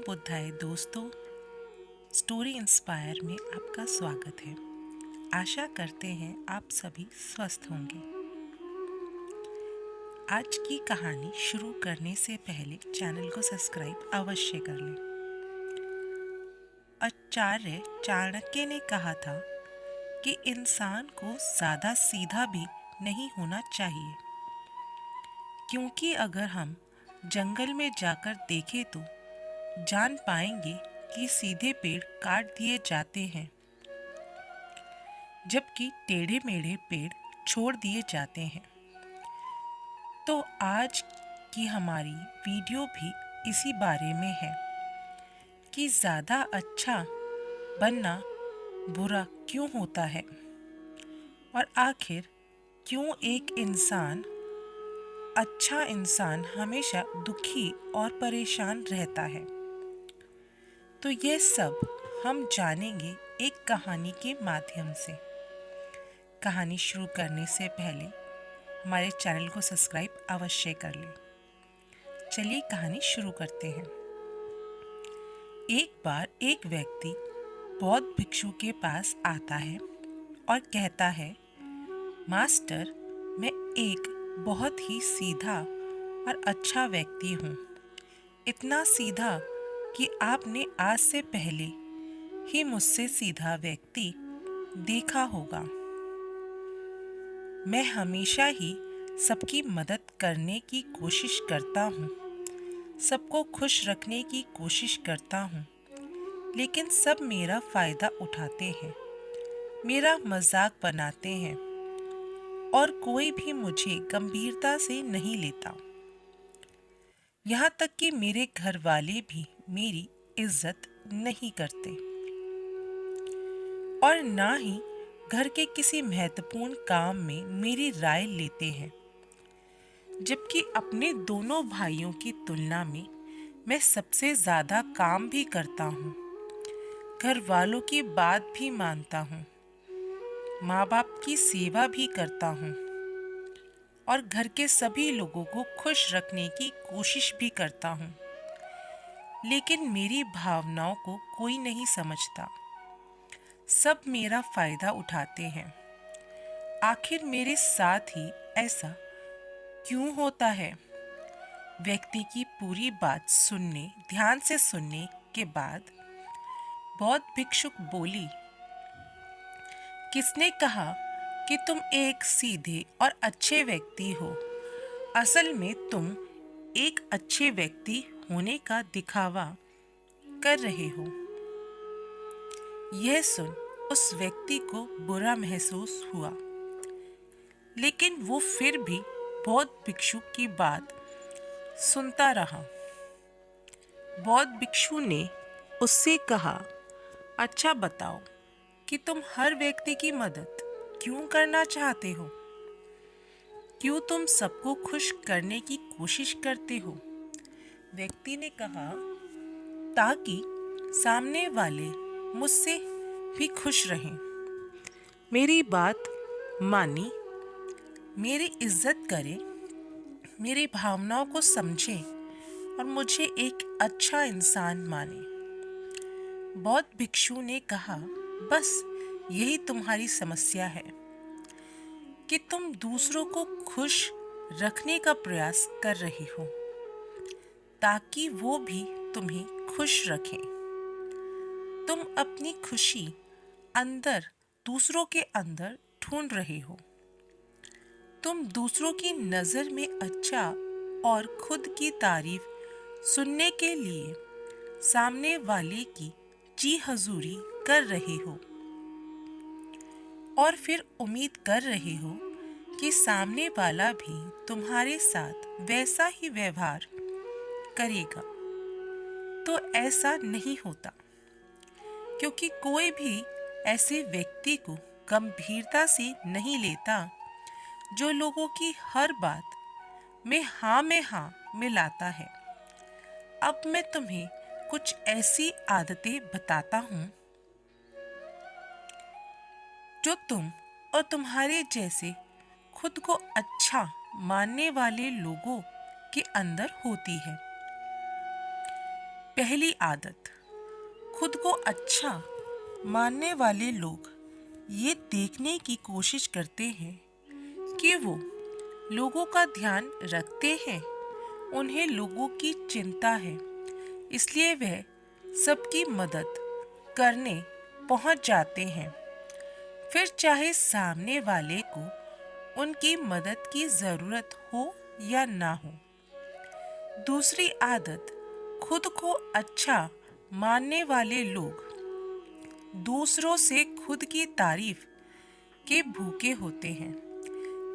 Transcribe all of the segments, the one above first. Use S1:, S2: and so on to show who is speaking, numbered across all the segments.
S1: बुद्धाय दोस्तों, story inspire में आपका स्वागत है। आशा करते हैं आप सभी स्वस्थ होंगे। आज की कहानी शुरू करने से पहले चैनल को सब्सक्राइब अवश्य कर लें। आचार्य चाणक्य ने कहा था कि इंसान को ज़्यादा सीधा भी नहीं होना चाहिए, क्योंकि अगर हम जंगल में जाकर देखें तो जान पाएंगे कि सीधे पेड़ काट दिए जाते हैं, जबकि टेढ़े मेढ़े पेड़ छोड़ दिए जाते हैं। तो आज की हमारी वीडियो भी इसी बारे में है कि ज़्यादा अच्छा बनना बुरा क्यों होता है और आखिर क्यों एक अच्छा इंसान हमेशा दुखी और परेशान रहता है। तो यह सब हम जानेंगे एक कहानी के माध्यम से। कहानी शुरू करने से पहले हमारे चैनल को सब्सक्राइब अवश्य कर लें। चलिए कहानी शुरू करते हैं। एक बार एक व्यक्ति बौद्ध भिक्षु के पास आता है और कहता है, मास्टर, मैं एक बहुत ही सीधा और अच्छा व्यक्ति हूँ। इतना सीधा कि आपने आज से पहले ही मुझसे सीधा व्यक्ति देखा होगा। मैं हमेशा ही सबकी मदद करने की कोशिश करता हूँ, सबको खुश रखने की कोशिश करता हूँ, लेकिन सब मेरा फ़ायदा उठाते हैं, मेरा मजाक बनाते हैं और कोई भी मुझे गंभीरता से नहीं लेता। यहाँ तक कि मेरे घर वाले भी मेरी इज्जत नहीं करते और ना ही घर के किसी महत्वपूर्ण काम में मेरी राय लेते हैं, जबकि अपने दोनों भाइयों की तुलना में मैं सबसे ज़्यादा काम भी करता हूँ, घर वालों की बात भी मानता हूँ, माँ बाप की सेवा भी करता हूँ और घर के सभी लोगों को खुश रखने की कोशिश भी करता हूँ, लेकिन मेरी भावनाओं को कोई नहीं समझता। सब मेरा फ़ायदा उठाते हैं। आखिर मेरे साथ ही ऐसा क्यों होता है? व्यक्ति की पूरी बात ध्यान से सुनने के बाद बौद्ध भिक्षुक बोली, किसने कहा कि तुम एक सीधे और अच्छे व्यक्ति हो? असल में तुम एक अच्छे व्यक्ति होने का दिखावा कर रहे हो। यह सुन उस व्यक्ति को बुरा महसूस हुआ, लेकिन वो फिर भी बौद्ध भिक्षु की बात सुनता रहा। बौद्ध भिक्षु ने उससे कहा, अच्छा बताओ कि तुम हर व्यक्ति की मदद क्यों करना चाहते हो? क्यों तुम सबको खुश करने की कोशिश करते हो? व्यक्ति ने कहा, ताकि सामने वाले मुझसे भी खुश रहें, मेरी बात माने, मेरी इज्जत करें, मेरी भावनाओं को समझें और मुझे एक अच्छा इंसान माने। बौद्ध भिक्षु ने कहा, बस यही तुम्हारी समस्या है कि तुम दूसरों को खुश रखने का प्रयास कर रहे हो ताकि वो भी तुम्हें खुश रखें। तुम अपनी खुशी दूसरों के अंदर ढूंढ रहे हो। तुम दूसरों की नज़र में अच्छा और खुद की तारीफ सुनने के लिए सामने वाले की जी हजूरी कर रहे हो और फिर उम्मीद कर रहे हो कि सामने वाला भी तुम्हारे साथ वैसा ही व्यवहार करेगा। तो ऐसा नहीं होता, क्योंकि कोई भी ऐसे व्यक्ति को गंभीरता से नहीं लेता जो लोगों की हर बात में हाँ मिलाता है। अब मैं तुम्हें कुछ ऐसी आदतें बताता हूँ जो तुम और तुम्हारे जैसे खुद को अच्छा मानने वाले लोगों के अंदर होती है। पहली आदत, खुद को अच्छा मानने वाले लोग ये देखने की कोशिश करते हैं कि वो लोगों का ध्यान रखते हैं, उन्हें लोगों की चिंता है, इसलिए वह सबकी मदद करने पहुंच जाते हैं, फिर चाहे सामने वाले को उनकी मदद की ज़रूरत हो या ना हो। दूसरी आदत, खुद को अच्छा मानने वाले लोग दूसरों से खुद की तारीफ के भूखे होते हैं,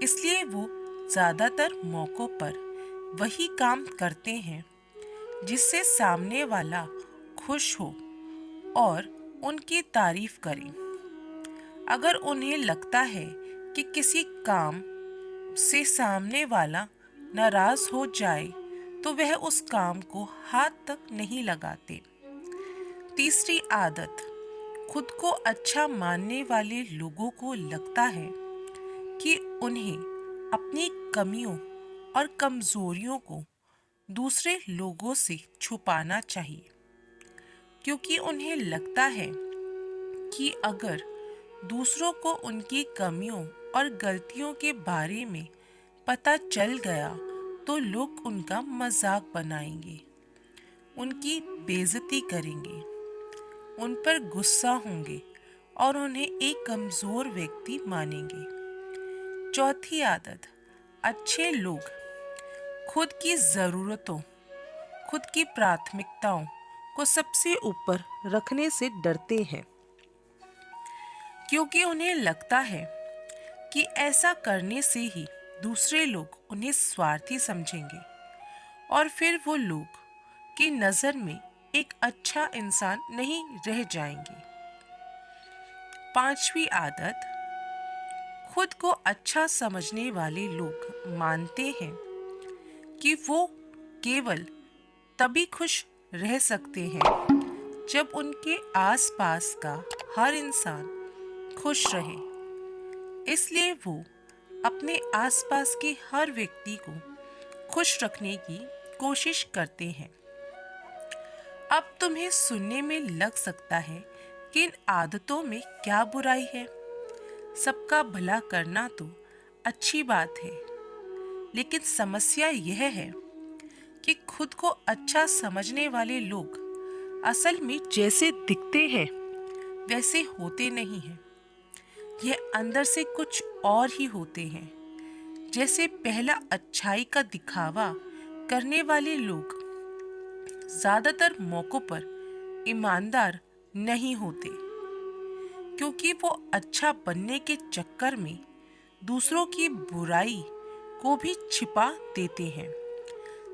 S1: इसलिए वो ज़्यादातर मौक़ों पर वही काम करते हैं जिससे सामने वाला खुश हो और उनकी तारीफ करे। अगर उन्हें लगता है कि किसी काम से सामने वाला नाराज हो जाए तो वह उस काम को हाथ तक नहीं लगाते। तीसरी आदत, खुद को अच्छा मानने वाले लोगों को लगता है कि उन्हें अपनी कमियों और कमजोरियों को दूसरे लोगों से छुपाना चाहिए, क्योंकि उन्हें लगता है कि अगर दूसरों को उनकी कमियों और गलतियों के बारे में पता चल गया तो लोग उनका मजाक बनाएंगे, उनकी बेइज्जती करेंगे, उन पर गुस्सा होंगे और उन्हें एक कमज़ोर व्यक्ति मानेंगे। चौथी आदत, अच्छे लोग खुद की ज़रूरतों, खुद की प्राथमिकताओं को सबसे ऊपर रखने से डरते हैं, क्योंकि उन्हें लगता है कि ऐसा करने से ही दूसरे लोग उन्हें स्वार्थी समझेंगे और फिर वो लोग की नज़र में एक अच्छा इंसान नहीं रह जाएंगे। पांचवी आदत, खुद को अच्छा समझने वाले लोग मानते हैं कि वो केवल तभी खुश रह सकते हैं जब उनके आसपास का हर इंसान खुश रहे, इसलिए वो अपने आसपास के हर व्यक्ति को खुश रखने की कोशिश करते हैं। अब तुम्हें सुनने में लग सकता है कि इन आदतों में क्या बुराई है, सबका भला करना तो अच्छी बात है, लेकिन समस्या यह है कि खुद को अच्छा समझने वाले लोग असल में जैसे दिखते हैं वैसे होते नहीं हैं। यह अंदर से कुछ और ही होते हैं। जैसे पहला, अच्छाई का दिखावा करने वाले लोग ज़्यादातर मौक़ों पर ईमानदार नहीं होते, क्योंकि वो अच्छा बनने के चक्कर में दूसरों की बुराई को भी छिपा देते हैं।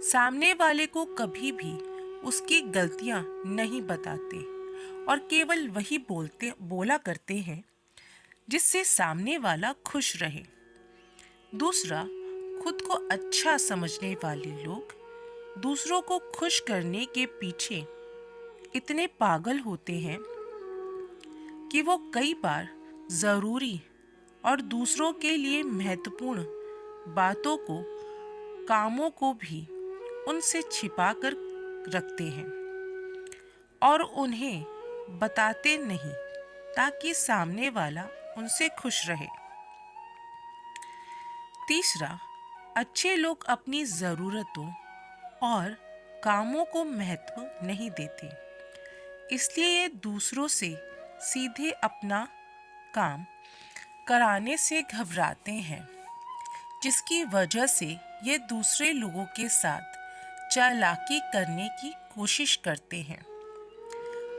S1: सामने वाले को कभी भी उसकी गलतियां नहीं बताते और केवल वही बोला करते हैं जिससे सामने वाला खुश रहे। दूसरा, खुद को अच्छा समझने वाले लोग दूसरों को खुश करने के पीछे इतने पागल होते हैं कि वो कई बार ज़रूरी और दूसरों के लिए महत्वपूर्ण बातों को, कामों को भी उनसे छिपा कर रखते हैं और उन्हें बताते नहीं ताकि सामने वाला उनसे खुश रहे। तीसरा, अच्छे लोग अपनी ज़रूरतों और कामों को महत्व नहीं देते, इसलिए ये दूसरों से सीधे अपना काम कराने से घबराते हैं, जिसकी वजह से ये दूसरे लोगों के साथ चालाकी करने की कोशिश करते हैं।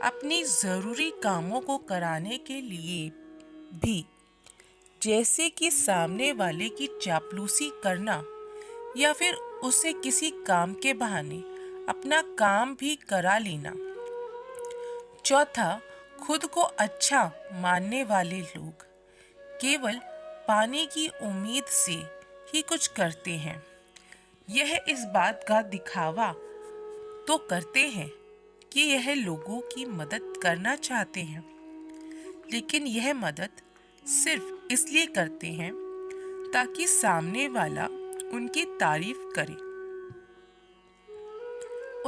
S1: अपनी ज़रूरी कामों को कराने के लिए भी, जैसे कि सामने वाले की चापलूसी करना या फिर उसे किसी काम के बहाने अपना काम भी करा लेना। चौथा, खुद को अच्छा मानने वाले लोग केवल पाने की उम्मीद से ही कुछ करते हैं। यह इस बात का दिखावा तो करते हैं कि यह लोगों की मदद करना चाहते हैं, लेकिन यह मदद सिर्फ इसलिए करते हैं ताकि सामने वाला उनकी तारीफ करे,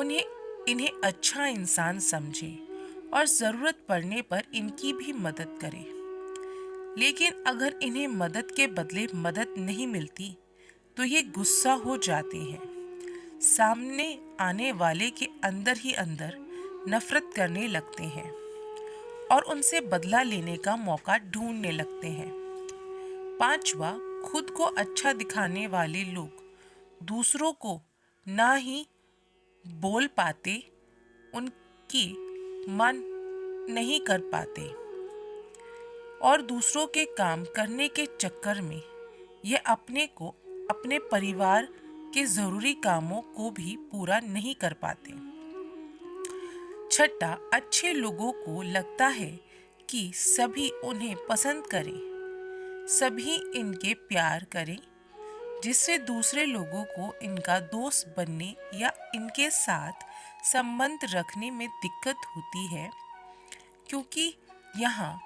S1: उन्हें इन्हें अच्छा इंसान समझे और ज़रूरत पड़ने पर इनकी भी मदद करे। लेकिन अगर इन्हें मदद के बदले मदद नहीं मिलती तो ये गुस्सा हो जाते हैं, सामने आने वाले के अंदर ही अंदर नफरत करने लगते हैं और उनसे बदला लेने का मौका ढूंढने लगते हैं। पांचवा, खुद को अच्छा दिखाने वाले लोग दूसरों को ना ही बोल पाते, उनकी मन नहीं कर पाते और दूसरों के काम करने के चक्कर में ये अपने को, अपने परिवार के जरूरी कामों को भी पूरा नहीं कर पाते। छठा, अच्छे लोगों को लगता है कि सभी उन्हें पसंद करें, सभी इनके प्यार करें, जिससे दूसरे लोगों को इनका दोस्त बनने या इनके साथ संबंध रखने में दिक्कत होती है, क्योंकि यहाँ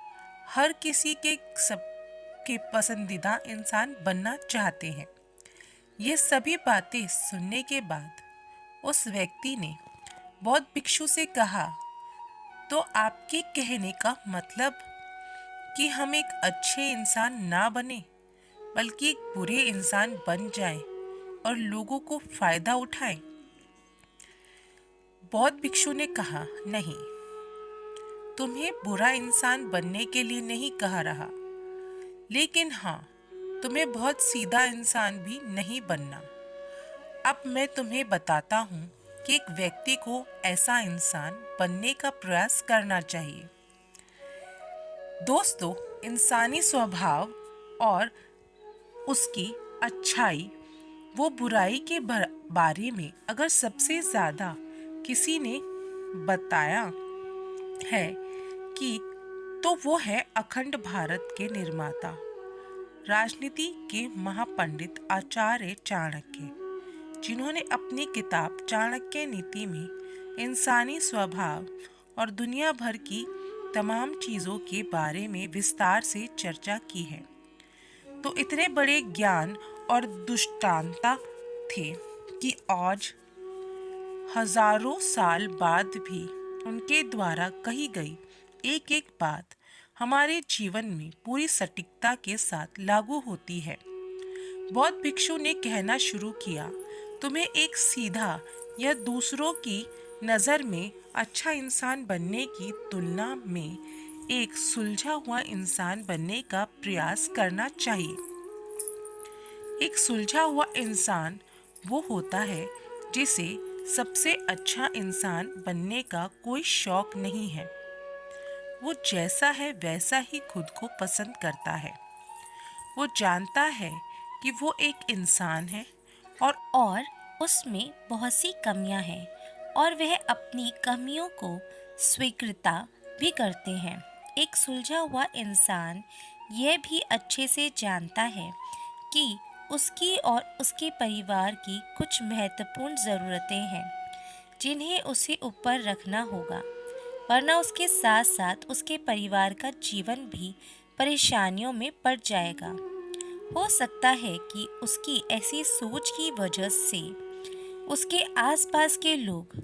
S1: हर किसी के सबके पसंदीदा इंसान बनना चाहते हैं। ये सभी बातें सुनने के बाद उस व्यक्ति ने बौद्ध भिक्षु से कहा, तो आपके कहने का मतलब कि हम एक अच्छे इंसान ना बने बल्कि एक बुरे इंसान बन जाएं और लोगों को फायदा उठाएं? बौद्ध भिक्षु ने कहा, नहीं, तुम्हें बुरा इंसान बनने के लिए नहीं कहा रहा, लेकिन हाँ, तुम्हें बहुत सीधा इंसान भी नहीं बनना। अब मैं तुम्हें बताता हूँ कि एक व्यक्ति को ऐसा इंसान बनने का प्रयास करना चाहिए। दोस्तों, इंसानी स्वभाव और उसकी अच्छाई वो बुराई के बारे में अगर सबसे ज़्यादा किसी ने बताया है कि तो वो है अखंड भारत के निर्माता, राजनीति के महापंडित आचार्य चाणक्य, जिन्होंने अपनी किताब चाणक्य नीति में इंसानी स्वभाव और दुनिया भर की तमाम चीज़ों के बारे में विस्तार से चर्चा की है। तो इतने बड़े ज्ञान और दृष्टांत थे कि आज हजारों साल बाद भी उनके द्वारा कही गई एक एक बात हमारे जीवन में पूरी सटीकता के साथ लागू होती है। बौद्ध भिक्षु ने कहना शुरू किया, तुम्हें एक सीधा या दूसरों की नज़र में अच्छा इंसान बनने की तुलना में एक सुलझा हुआ इंसान बनने का प्रयास करना चाहिए। एक सुलझा हुआ इंसान वो होता है जिसे सबसे अच्छा इंसान बनने का कोई शौक नहीं है। वो जैसा है वैसा ही खुद को पसंद करता है। वो जानता है कि वो एक इंसान है
S2: और उसमें बहुत सी कमियां हैं और वह अपनी कमियों को स्वीकृता भी करते हैं। एक सुलझा हुआ इंसान यह भी अच्छे से जानता है कि उसकी और उसके परिवार की कुछ महत्वपूर्ण ज़रूरतें हैं जिन्हें उसे ऊपर रखना होगा, वरना उसके साथ साथ उसके परिवार का जीवन भी परेशानियों में पड़ जाएगा। हो सकता है कि उसकी ऐसी सोच की वजह से उसके आसपास के लोग,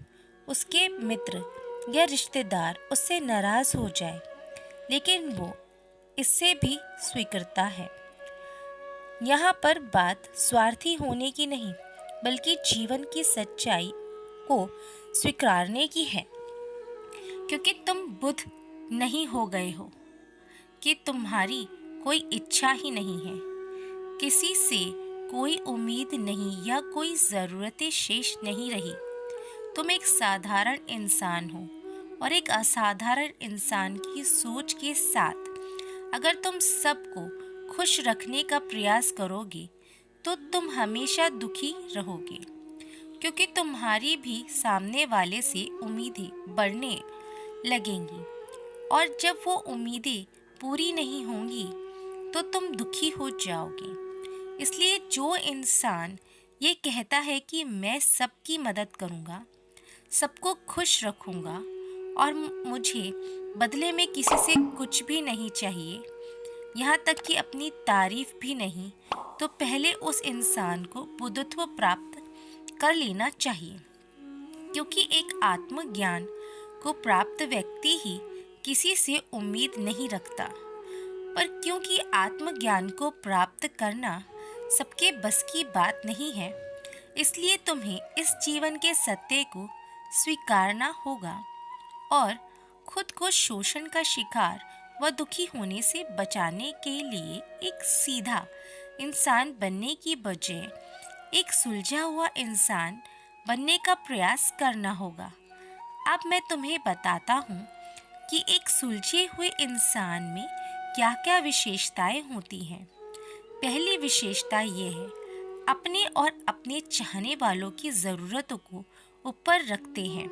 S2: उसके मित्र या रिश्तेदार उससे नाराज़ हो जाए, लेकिन वो इससे भी स्वीकारता है। यहाँ पर बात स्वार्थी होने की नहीं, बल्कि जीवन की सच्चाई को स्वीकारने की है, क्योंकि तुम बुद्ध नहीं हो गए हो कि तुम्हारी कोई इच्छा ही नहीं है, किसी से कोई उम्मीद नहीं या कोई ज़रूरतें शेष नहीं रही। तुम एक साधारण इंसान हो और एक असाधारण इंसान की सोच के साथ अगर तुम सबको खुश रखने का प्रयास करोगे तो तुम हमेशा दुखी रहोगे, क्योंकि तुम्हारी भी सामने वाले से उम्मीदें बढ़ने लगेंगी और जब वो उम्मीदें पूरी नहीं होंगी तो तुम दुखी हो जाओगे। इसलिए जो इंसान ये कहता है कि मैं सबकी मदद करूँगा, सबको खुश रखूँगा और मुझे बदले में किसी से कुछ भी नहीं चाहिए, यहाँ तक कि अपनी तारीफ भी नहीं, तो पहले उस इंसान को बुद्धत्व प्राप्त कर लेना चाहिए। क्योंकि एक आत्मज्ञान को प्राप्त व्यक्ति ही किसी से उम्मीद नहीं रखता, पर क्योंकि आत्मज्ञान को प्राप्त करना सबके बस की बात नहीं है, इसलिए तुम्हें इस जीवन के सत्य को स्वीकारना होगा और खुद को शोषण का शिकार व दुखी होने से बचाने के लिए एक सीधा इंसान बनने की बजाय एक सुलझा हुआ इंसान बनने का प्रयास करना होगा। अब मैं तुम्हें बताता हूँ कि एक सुलझे हुए इंसान में क्या-क्या विशेषताएं होती हैं। पहली विशेषता यह है, अपने और अपने चाहने वालों की ज़रूरतों को ऊपर रखते हैं।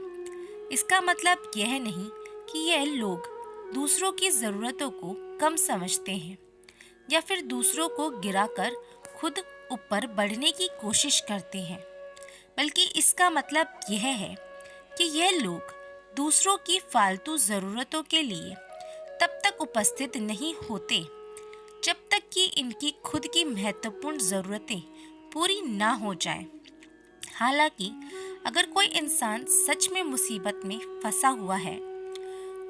S2: इसका मतलब यह नहीं कि यह लोग दूसरों की ज़रूरतों को कम समझते हैं या फिर दूसरों को गिराकर खुद ऊपर बढ़ने की कोशिश करते हैं, बल्कि इसका मतलब यह है कि यह लोग दूसरों की फालतू ज़रूरतों के लिए तब तक उपस्थित नहीं होते जब तक कि इनकी खुद की महत्वपूर्ण ज़रूरतें पूरी ना हो जाएं। हालांकि अगर कोई इंसान सच में मुसीबत में फंसा हुआ है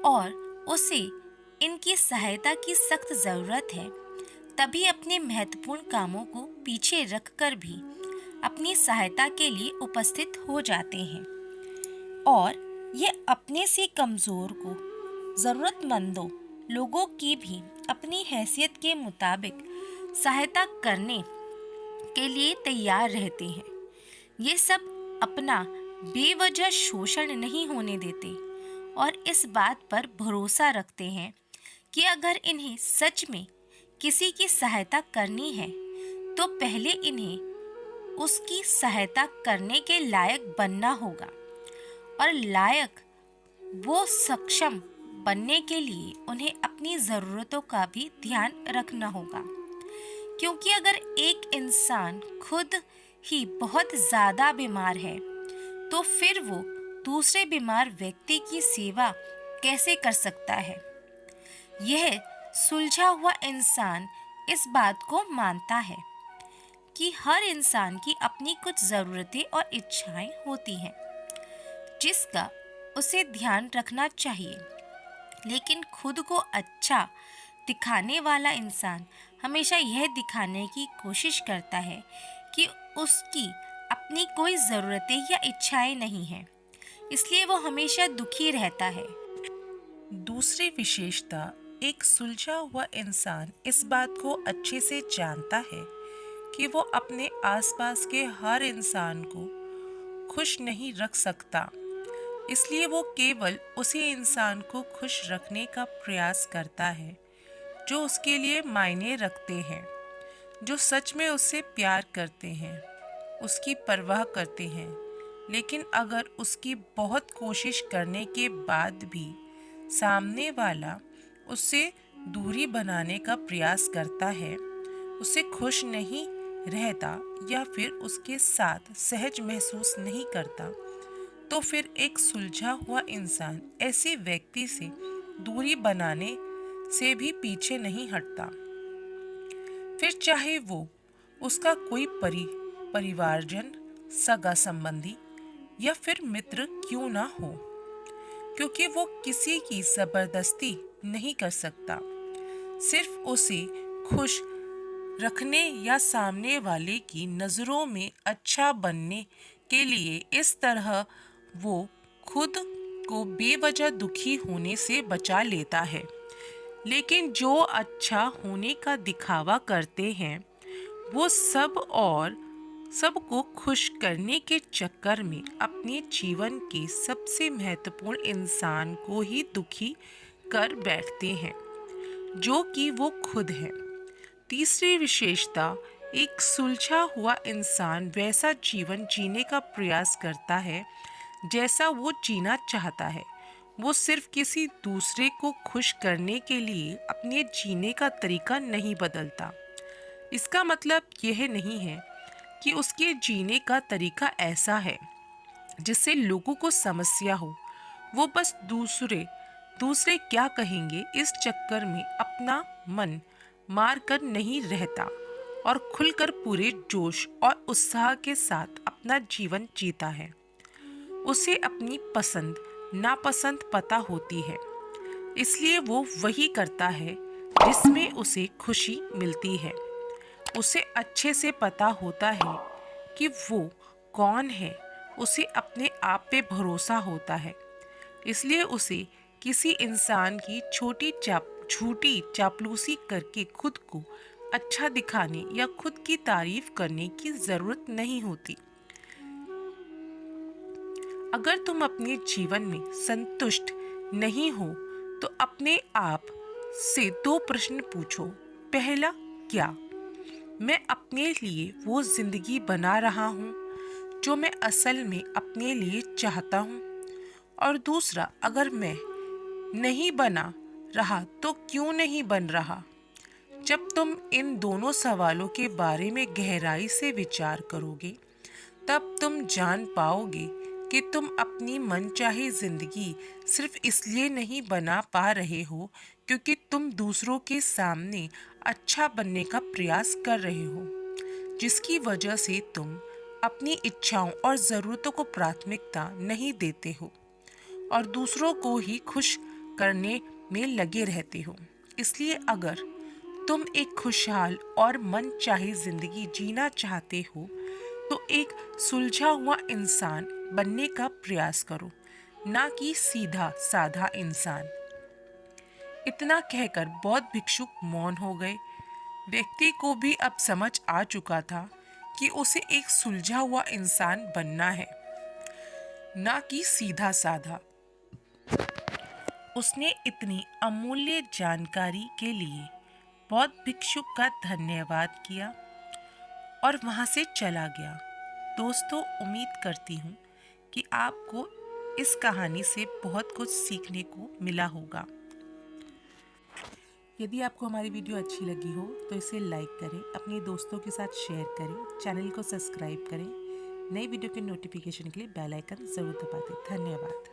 S2: और उसे इनकी सहायता की सख्त ज़रूरत है, तभी अपने महत्वपूर्ण कामों को पीछे रखकर भी अपनी सहायता के लिए उपस्थित हो जाते हैं और ये अपने से कमज़ोर को ज़रूरतमंदों लोगों की भी अपनी हैसियत के मुताबिक सहायता करने के लिए तैयार रहते हैं। ये सब अपना बेवजह शोषण नहीं होने देते और इस बात पर भरोसा रखते हैं कि अगर इन्हें सच में किसी की सहायता करनी है तो पहले इन्हें उसकी सहायता करने के लायक बनना होगा और लायक वो सक्षम बनने के लिए उन्हें अपनी ज़रूरतों का भी ध्यान रखना होगा। क्योंकि अगर एक इंसान खुद ही बहुत ज़्यादा बीमार है तो फिर वो दूसरे बीमार व्यक्ति की सेवा कैसे कर सकता है। यह सुलझा हुआ इंसान इस बात को मानता है कि हर इंसान की अपनी कुछ ज़रूरतें और इच्छाएं होती हैं जिसका उसे ध्यान रखना चाहिए, लेकिन खुद को अच्छा दिखाने वाला इंसान हमेशा यह दिखाने की कोशिश करता है कि उसकी अपनी कोई ज़रूरतें या इच्छाएं नहीं हैं, इसलिए वो हमेशा दुखी रहता है।
S1: दूसरी विशेषता, एक सुलझा हुआ इंसान इस बात को अच्छे से जानता है कि वो अपने आसपास के हर इंसान को खुश नहीं रख सकता, इसलिए वो केवल उसी इंसान को खुश रखने का प्रयास करता है जो उसके लिए मायने रखते हैं, जो सच में उससे प्यार करते हैं, उसकी परवाह करते हैं। लेकिन अगर उसकी बहुत कोशिश करने के बाद भी सामने वाला उससे दूरी बनाने का प्रयास करता है, उससे खुश नहीं रहता या फिर उसके साथ सहज महसूस नहीं करता, तो फिर एक सुलझा हुआ इंसान ऐसे व्यक्ति से दूरी बनाने से भी पीछे नहीं हटता, फिर चाहे वो उसका कोई परिवारजन, सगा संबंधी या फिर मित्र क्यों ना हो, क्योंकि वो किसी की जबरदस्ती नहीं कर सकता। सिर्फ उसे खुश रखने या सामने वाले की नज़रों में अच्छा बनने के लिए इस तरह वो खुद को बेवजह दुखी होने से बचा लेता है। लेकिन जो अच्छा होने का दिखावा करते हैं वो सबको खुश करने के चक्कर में अपने जीवन के सबसे महत्वपूर्ण इंसान को ही दुखी कर बैठते हैं, जो कि वो खुद है। तीसरी विशेषता, एक सुलझा हुआ इंसान वैसा जीवन जीने का प्रयास करता है जैसा वो जीना चाहता है। वो सिर्फ किसी दूसरे को खुश करने के लिए अपने जीने का तरीका नहीं बदलता। इसका मतलब यह नहीं है कि उसके जीने का तरीका ऐसा है जिससे लोगों को समस्या हो। वो बस दूसरे क्या कहेंगे इस चक्कर में अपना मन मार कर नहीं रहता और खुलकर पूरे जोश और उत्साह के साथ अपना जीवन जीता है। उसे अपनी पसंद नापसंद पता होती है, इसलिए वो वही करता है जिसमें उसे खुशी मिलती है। उसे अच्छे से पता होता है कि वो कौन है, उसे अपने आप पे भरोसा होता है, इसलिए उसे किसी इंसान की झूठी चापलूसी करके खुद को अच्छा दिखाने या खुद की तारीफ करने की जरूरत नहीं होती। अगर तुम अपने जीवन में संतुष्ट नहीं हो तो अपने आप से दो प्रश्न पूछो। पहला, क्या मैं अपने लिए वो जिंदगी बना रहा हूँ जो मैं असल में अपने लिए चाहता हूँ? और दूसरा, अगर मैं नहीं बना रहा तो क्यों नहीं बन रहा? जब तुम इन दोनों सवालों के बारे में गहराई से विचार करोगे, तब तुम जान पाओगे कि तुम अपनी मनचाही जिंदगी सिर्फ इसलिए नहीं बना पा रहे हो क्योंकि तुम दूसरों के सामने अच्छा बनने का प्रयास कर रहे हो, जिसकी वजह से तुम अपनी इच्छाओं और ज़रूरतों को प्राथमिकता नहीं देते हो और दूसरों को ही खुश करने में लगे रहते हो। इसलिए अगर तुम एक खुशहाल और मनचाही जिंदगी जीना चाहते हो तो एक सुलझा हुआ इंसान बनने का प्रयास करो, ना कि सीधा साधा इंसान। इतना कहकर बौद्ध भिक्षुक मौन हो गए। व्यक्ति को भी अब समझ आ चुका था कि उसे एक सुलझा हुआ इंसान बनना है, ना कि सीधा साधा। उसने इतनी अमूल्य जानकारी के लिए बौद्ध भिक्षुक का धन्यवाद किया और वहाँ से चला गया। दोस्तों, उम्मीद करती हूँ कि आपको इस कहानी से बहुत कुछ सीखने को मिला होगा। यदि आपको हमारी वीडियो अच्छी लगी हो तो इसे लाइक करें, अपने दोस्तों के साथ शेयर करें, चैनल को सब्सक्राइब करें। नई वीडियो के नोटिफिकेशन के लिए बेल आइकन ज़रूर दबा दें। धन्यवाद।